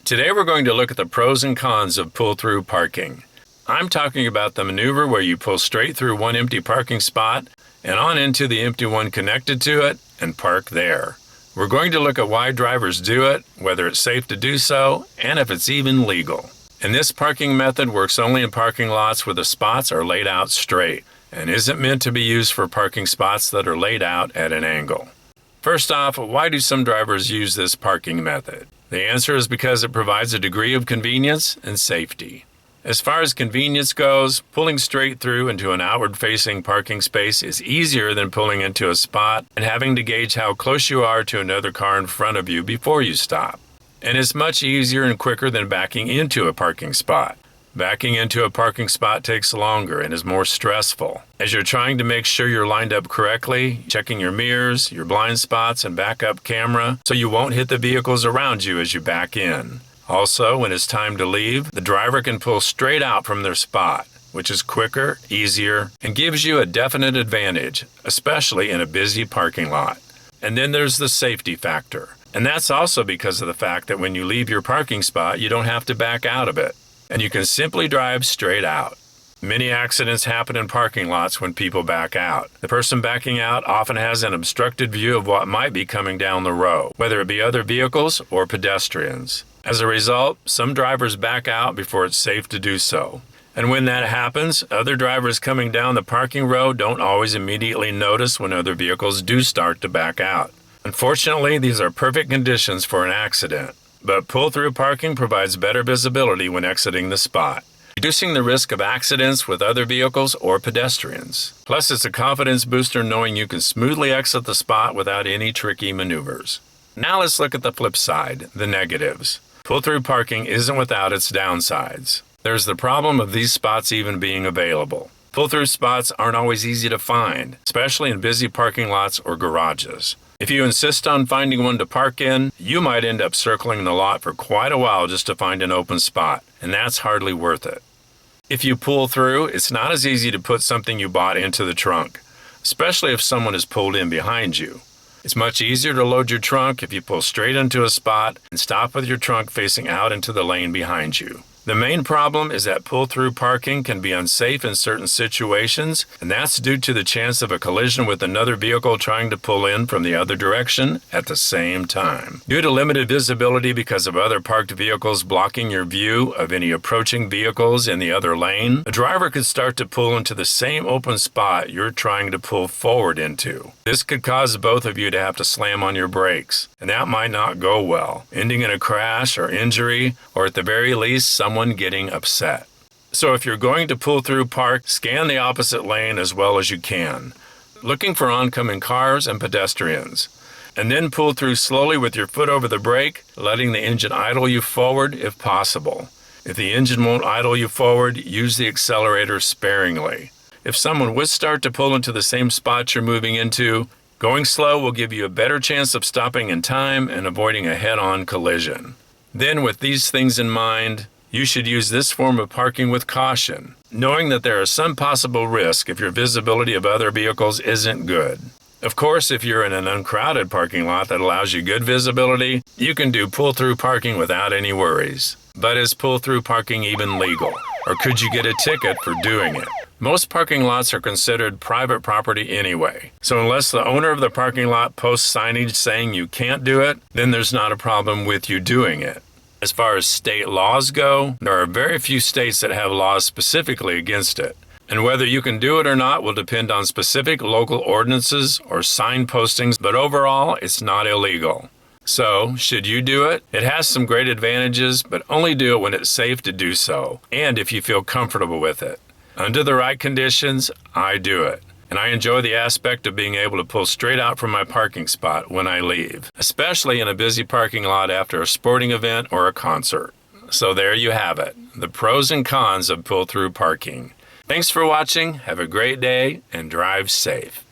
Today we're going to look at the pros and cons of pull-through parking. I'm talking about the maneuver where you pull straight through one empty parking spot and on into the empty one connected to it and park there. We're going to look at why drivers do it, whether it's safe to do so, and if it's even legal. And this parking method works only in parking lots where the spots are laid out straight and isn't meant to be used for parking spots that are laid out at an angle. First off, why do some drivers use this parking method? The answer is because it provides a degree of convenience and safety. As far as convenience goes, pulling straight through into an outward-facing parking space is easier than pulling into a spot and having to gauge how close you are to another car in front of you before you stop. And it's much easier and quicker than backing into a parking spot. Backing into a parking spot takes longer and is more stressful, as you're trying to make sure you're lined up correctly, checking your mirrors, your blind spots, and backup camera so you won't hit the vehicles around you as you back in. Also, when it's time to leave, the driver can pull straight out from their spot, which is quicker, easier, and gives you a definite advantage, especially in a busy parking lot. And then there's the safety factor. And that's also because of the fact that when you leave your parking spot, you don't have to back out of it, and you can simply drive straight out. Many accidents happen in parking lots when people back out. The person backing out often has an obstructed view of what might be coming down the road, whether it be other vehicles or pedestrians. As a result, some drivers back out before it's safe to do so. And when that happens, other drivers coming down the parking road don't always immediately notice when other vehicles do start to back out. Unfortunately, these are perfect conditions for an accident, but pull-through parking provides better visibility when exiting the spot, reducing the risk of accidents with other vehicles or pedestrians. Plus, it's a confidence booster knowing you can smoothly exit the spot without any tricky maneuvers. Now let's look at the flip side, the negatives. Pull-through parking isn't without its downsides. There's the problem of these spots even being available. Pull-through spots aren't always easy to find, especially in busy parking lots or garages. If you insist on finding one to park in, you might end up circling the lot for quite a while just to find an open spot, and that's hardly worth it. If you pull through, it's not as easy to put something you bought into the trunk, especially if someone is pulled in behind you. It's much easier to load your trunk if you pull straight into a spot and stop with your trunk facing out into the lane behind you. The main problem is that pull-through parking can be unsafe in certain situations, and that's due to the chance of a collision with another vehicle trying to pull in from the other direction at the same time. Due to limited visibility because of other parked vehicles blocking your view of any approaching vehicles in the other lane, a driver could start to pull into the same open spot you're trying to pull forward into. This could cause both of you to have to slam on your brakes, and that might not go well, ending in a crash or injury, or at the very least, someone getting upset. So if you're going to pull through park, scan the opposite lane as well as you can, looking for oncoming cars and pedestrians, and then pull through slowly with your foot over the brake, letting the engine idle you forward if possible. If the engine won't idle you forward, use the accelerator sparingly. If someone would start to pull into the same spot you're moving into, going slow will give you a better chance of stopping in time and avoiding a head-on collision. Then, with these things in mind, you should use this form of parking with caution, knowing that there is some possible risk if your visibility of other vehicles isn't good. Of course, if you're in an uncrowded parking lot that allows you good visibility, you can do pull-through parking without any worries. But is pull-through parking even legal? Or could you get a ticket for doing it? Most parking lots are considered private property anyway, so unless the owner of the parking lot posts signage saying you can't do it, then there's not a problem with you doing it. As far as state laws go, there are very few states that have laws specifically against it, and whether you can do it or not will depend on specific local ordinances or sign postings, but overall, it's not illegal. So, should you do it? It has some great advantages, but only do it when it's safe to do so, and if you feel comfortable with it. Under the right conditions, I do it. And I enjoy the aspect of being able to pull straight out from my parking spot when I leave, especially in a busy parking lot after a sporting event or a concert. So there you have it, the pros and cons of pull-through parking. Thanks for watching, have a great day, and drive safe.